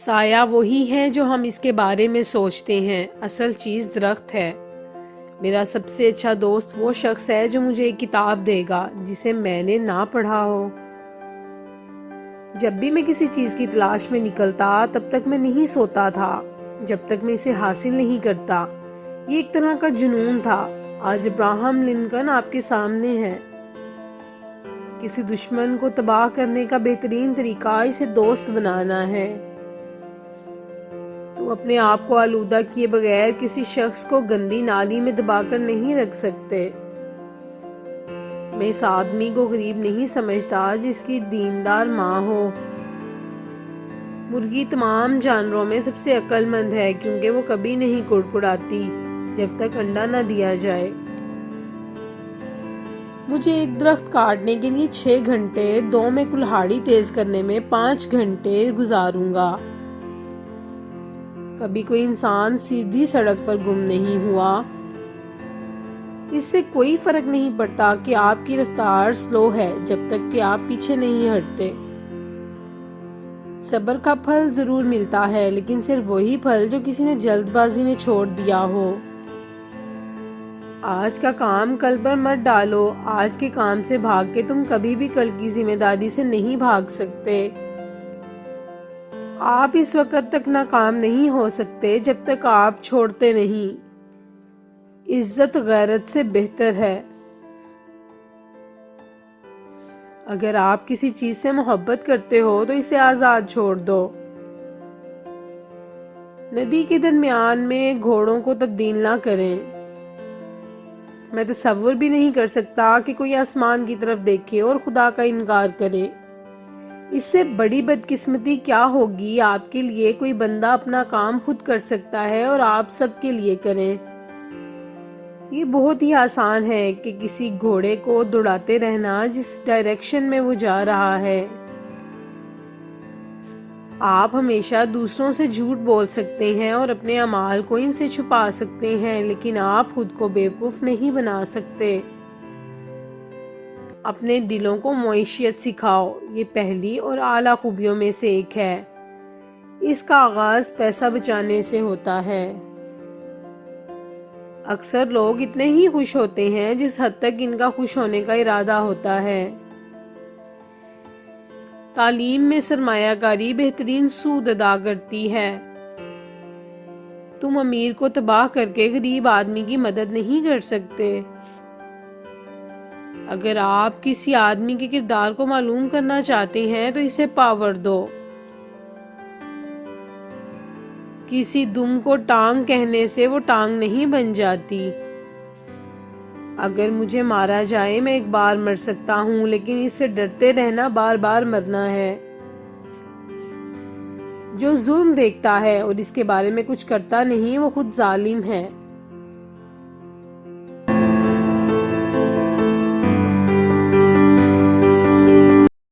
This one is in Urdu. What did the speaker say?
سایہ وہی ہے جو ہم اس کے بارے میں سوچتے ہیں، اصل چیز درخت ہے۔ میرا سب سے اچھا دوست وہ شخص ہے جو مجھے ایک کتاب دے گا جسے میں نے نہ پڑھا ہو۔ جب بھی میں کسی چیز کی تلاش میں نکلتا تب تک میں نہیں سوتا تھا جب تک میں اسے حاصل نہیں کرتا۔ یہ ایک طرح کا جنون تھا۔ آج ابراہم لنکن آپ کے سامنے ہے۔ کسی دشمن کو تباہ کرنے کا بہترین طریقہ اسے دوست بنانا ہے۔ تو اپنے آپ کو آلودہ کیے بغیر کسی شخص کو گندی نالی میں دبا کر نہیں رکھ سکتے۔ میں اس آدمی کو غریب نہیں سمجھتا جس کی دیندار ماں ہو۔ مرغی تمام جانوروں میں سب سے عقل مند ہے کیونکہ وہ کبھی نہیں کڑکڑاتی جب تک انڈا نہ دیا جائے۔ مجھے ایک درخت کاٹنے کے لیے 6 گھنٹے، 2 میں کلہاڑی تیز کرنے میں 5 گھنٹے گزاروں گا۔ کبھی کوئی انسان سیدھی سڑک پر گم نہیں ہوا۔ اس سے کوئی فرق نہیں پڑتا کہ آپ کی رفتار سلو ہے جب تک کہ آپ پیچھے نہیں ہٹتے۔ صبر کا پھل ضرور ملتا ہے لیکن صرف وہی پھل جو کسی نے جلد بازی میں چھوڑ دیا ہو۔ آج کا کام کل پر مت ڈالو۔ آج کے کام سے بھاگ کے تم کبھی بھی کل کی ذمہ داری سے نہیں بھاگ سکتے۔ آپ اس وقت تک ناکام نہیں ہو سکتے جب تک آپ چھوڑتے نہیں۔ عزت غیرت سے بہتر ہے۔ اگر آپ کسی چیز سے محبت کرتے ہو تو اسے آزاد چھوڑ دو۔ ندی کے درمیان میں گھوڑوں کو تبدیل نہ کریں۔ میں تصور بھی نہیں کر سکتا کہ کوئی آسمان کی طرف دیکھے اور خدا کا انکار کرے۔ اس سے بڑی بدقسمتی کیا ہوگی؟ آپ کے لیے کوئی بندہ اپنا کام خود کر سکتا ہے اور آپ سب کے لیے کریں۔ یہ بہت ہی آسان ہے کہ کسی گھوڑے کو دوڑاتے رہنا جس ڈائریکشن میں وہ جا رہا ہے۔ آپ ہمیشہ دوسروں سے جھوٹ بول سکتے ہیں اور اپنے اعمال کو ان سے چھپا سکتے ہیں لیکن آپ خود کو بیوقوف نہیں بنا سکتے۔ اپنے دلوں کو معیشت سکھاؤ۔ یہ پہلی اور اعلیٰ خوبیوں میں سے ایک ہے۔ اس کا آغاز پیسہ بچانے سے ہوتا ہے۔ اکثر لوگ اتنے ہی خوش ہوتے ہیں جس حد تک ان کا خوش ہونے کا ارادہ ہوتا ہے۔ تعلیم میں سرمایہ کاری بہترین سود ادا کرتی ہے۔ تم امیر کو تباہ کر کے غریب آدمی کی مدد نہیں کر سکتے۔ اگر آپ کسی آدمی کے کردار کو معلوم کرنا چاہتے ہیں تو اسے پاور دو۔ کسی دم کو ٹانگ کہنے سے وہ ٹانگ نہیں بن جاتی۔ اگر مجھے مارا جائے میں ایک بار مر سکتا ہوں لیکن اس سے ڈرتے رہنا بار بار مرنا ہے۔ جو ظلم دیکھتا ہے اور اس کے بارے میں کچھ کرتا نہیں وہ خود ظالم ہے۔